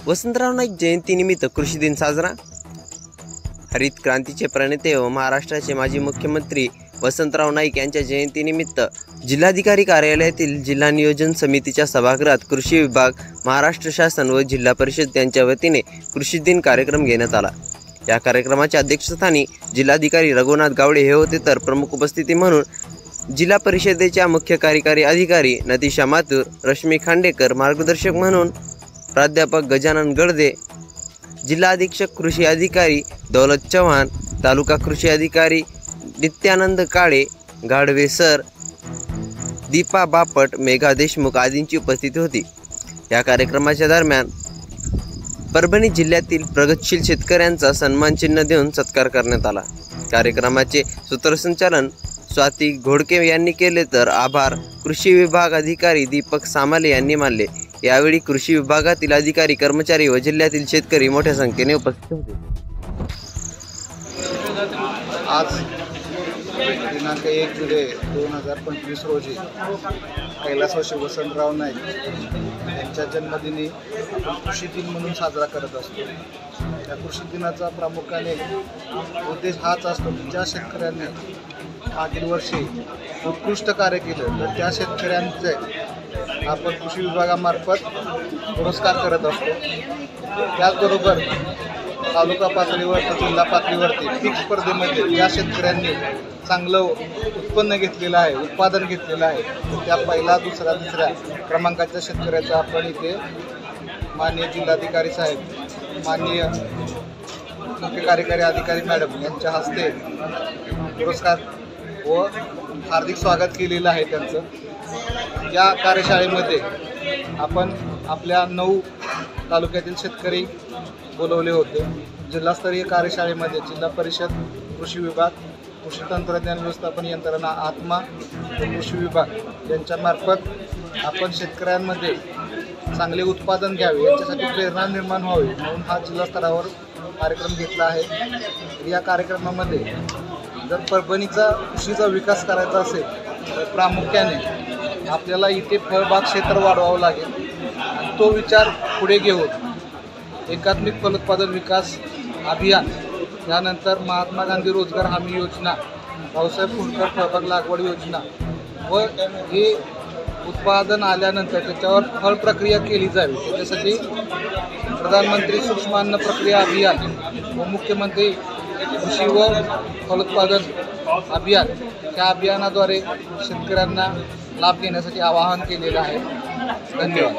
वसंतराव नाईक जयंतीनिमित्त कृषी दिन साजरा। हरित क्रांतीचे प्रणेते व महाराष्ट्राचे माजी मुख्यमंत्री वसंतराव नाईक यांच्या जयंतीनिमित्त जिल्हाधिकारी कार्यालयातील जिल्हा नियोजन समितीच्या सभागृहात कृषी विभाग, महाराष्ट्र शासन व जिल्हा परिषद यांच्या वतीने कृषी दिन कार्यक्रम घेण्यात आला। या कार्यक्रमाच्या अध्यक्षस्थानी जिल्हाधिकारी रघुनाथ गावडे हे होते, तर प्रमुख उपस्थिती म्हणून जिल्हा परिषदेच्या मुख्य कार्यकारी अधिकारी नतीशा माथुर, रश्मी खांडेकर, मार्गदर्शक म्हणून प्राध्यापक गजानन गडदे, जिल्हा अधीक्षक कृषी अधिकारी दौलत चव्हाण, तालुका कृषी अधिकारी नित्यानंद काळे, गाढवे सर, दीपा बापट, मेघा देशमुख आदींची उपस्थिती होती। या कार्यक्रमाच्या दरम्यान परभणी जिल्ह्यातील प्रगतशील शेतकऱ्यांचा सन्मान चिन्ह देऊन सत्कार करण्यात आला। कार्यक्रमाचे सूत्रसंचालन स्वाती घोडके यांनी केले, तर आभार कृषी विभाग अधिकारी दीपक सामाले यांनी मानले। यावेळी कृषी विभागातील अधिकारी, कर्मचारी व जिल्ह्यातील शेतकरी मोठ्या संख्येने उपस्थित होते। आज दिनांक 1 जुलै 2025 रोजी कैलासवासी वसंतराव नाईक यांच्या जन्मदिनी आपण कृषी दिन म्हणून साजरा करत असतो। या कृषी दिनाचा प्रामुख्याने उद्देश हाच असतो की ज्या शेतकऱ्यांनी मागील वर्षी उत्कृष्ट कार्य केलं तर त्या शेतकऱ्यांचे आपण कृषी विभागामार्फत पुरस्कार करत असतो। त्याचबरोबर तालुका पातळीवर तर जिल्हा पातळीवरती पीक स्पर्धेमध्ये ज्या शेतकऱ्यांनी चांगलं उत्पन्न घेतलेलं आहे, उत्पादन घेतलेलं आहे, तर त्या पहिला, दुसऱ्या, तिसऱ्या क्रमांकाच्या शेतकऱ्याचं आपण इथे माननीय जिल्हाधिकारी साहेब, माननीय मुख्य कार्यकारी अधिकारी मॅडम यांच्या हस्ते पुरस्कार व हार्दिक स्वागत केलेलं आहे त्यांचं। या कार्यशाळेमध्ये आपण आपल्या 9 तालुक्यातील शेतकरी बोलवले होते। जिल्हास्तरीय कार्यशाळेमध्ये जिल्हा परिषद, कृषी विभाग, कृषी तंत्रज्ञान व्यवस्थापन यंत्रणा आत्मा व कृषी विभाग यांच्यामार्फत आपण शेतकऱ्यांमध्ये चांगले उत्पादन घ्यावे, यांच्यासाठी प्रेरणा निर्माण व्हावी म्हणून हा जिल्हा स्तरावर कार्यक्रम घेतला आहे। या कार्यक्रमामध्ये जर परभणीचा कृषीचा विकास करायचा असेल तर प्रामुख्याने आपल्याला इथे फळबाग क्षेत्र वाढवावं लागेल आणि तो विचार पुढे घेऊन एकात्मिक फलोत्पादन विकास अभियान, त्यानंतर महात्मा गांधी रोजगार हमी योजना, भाऊसाहेब फुंडकर फळबाग लागवड योजना व हे उत्पादन आल्यानंतर त्याच्यावर फळ प्रक्रिया केली जावी, त्याच्यासाठी प्रधानमंत्री सूक्ष्म अन्न प्रक्रिया अभियान व मुख्यमंत्री कृषी व फलोत्पादन अभियान, त्या अभियानाद्वारे शेतकऱ्यांना लाभ घेण्यासाठी आवाहन केलेलं आहे। धन्यवाद।